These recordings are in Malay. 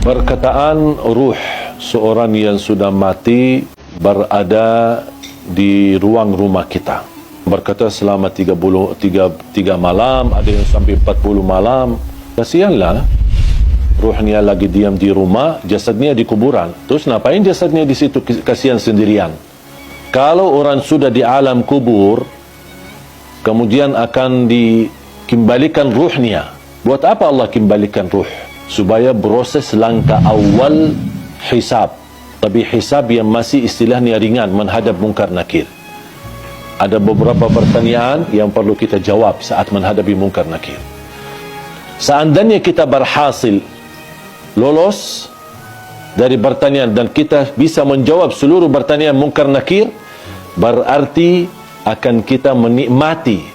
Perkataan ruh seorang yang sudah mati berada di ruang rumah kita. Berkata selama 3 malam, ada yang sampai 40 malam. Kasihanlah, ruhnya lagi diam di rumah, jasadnya di kuburan. Terus ngapain jasadnya di situ kasihan sendirian? Kalau orang sudah di alam kubur, kemudian akan dikembalikan ruhnya. Buat apa Allah kembalikan ruh? Supaya proses langkah awal hisab. Tapi hisab yang masih istilahnya ringan, menghadap mungkar nakir. Ada beberapa pertanyaan yang perlu kita jawab saat menghadapi mungkar nakir. Seandainya kita berhasil lolos dari pertanyaan dan kita bisa menjawab seluruh pertanyaan mungkar nakir, berarti akan kita menikmati.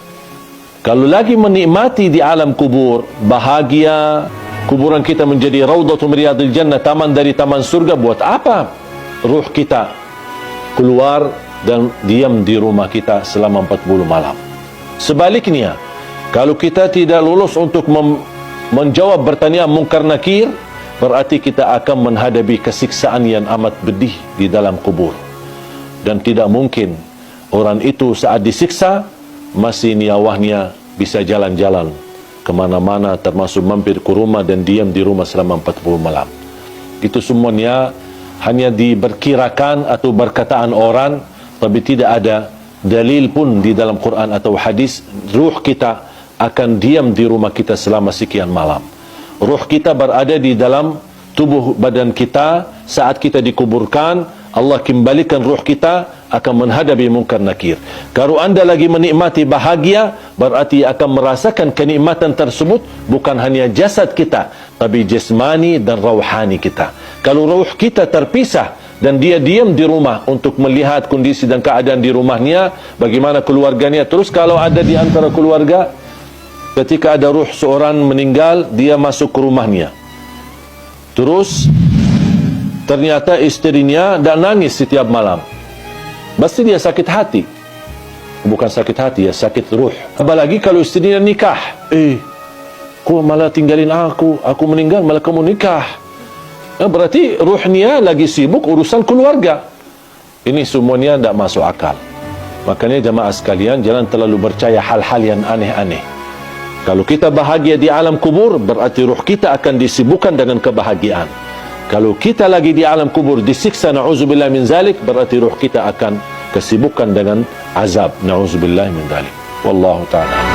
Kalau lagi menikmati di alam kubur, bahagia, kuburan kita menjadi raudhatun min riyadil jannah, taman dari taman surga. Buat apa ruh kita keluar dan diam di rumah kita selama 40 malam? Sebaliknya, kalau kita tidak lulus untuk menjawab pertanyaan mungkar nakir, berarti kita akan menghadapi kesiksaan yang amat pedih di dalam kubur. Dan tidak mungkin orang itu saat disiksa masih nyawanya bisa jalan-jalan kemana-mana, termasuk mampir ke rumah dan diam di rumah selama 40 malam. Itu semuanya hanya diperkirakan atau berkataan orang, tapi tidak ada dalil pun di dalam Quran atau hadis ruh kita akan diam di rumah kita selama sekian malam. Ruh kita berada di dalam tubuh badan kita saat kita dikuburkan. Allah kembalikan ruh kita akan menghadapi mungkar nakir. Kalau anda lagi menikmati bahagia, berarti akan merasakan kenikmatan tersebut bukan hanya jasad kita, tapi jasmani dan rauhani kita. Kalau ruh kita terpisah dan dia diam di rumah untuk melihat kondisi dan keadaan di rumahnya, bagaimana keluarganya. Terus kalau ada di antara keluarga, ketika ada ruh seorang meninggal, dia masuk ke rumahnya. Terus ternyata istrinya dah nangis setiap malam. Pasti dia sakit hati. Bukan sakit hati, ya sakit ruh. Apalagi kalau istrinya nikah. Kau malah tinggalin aku meninggal malah kamu nikah. Berarti ruhnya lagi sibuk urusan keluarga. Ini semuanya tidak masuk akal. Makanya jamaah sekalian, jangan terlalu percaya hal-hal yang aneh-aneh. Kalau kita bahagia di alam kubur, berarti ruh kita akan disibukkan dengan kebahagiaan. Kalau kita lagi di alam kubur disiksa, na'udzubillah min zalik, berarti ruh kita akan kesibukan dengan azab, na'udzubillah min zalik. Wallahu ta'ala.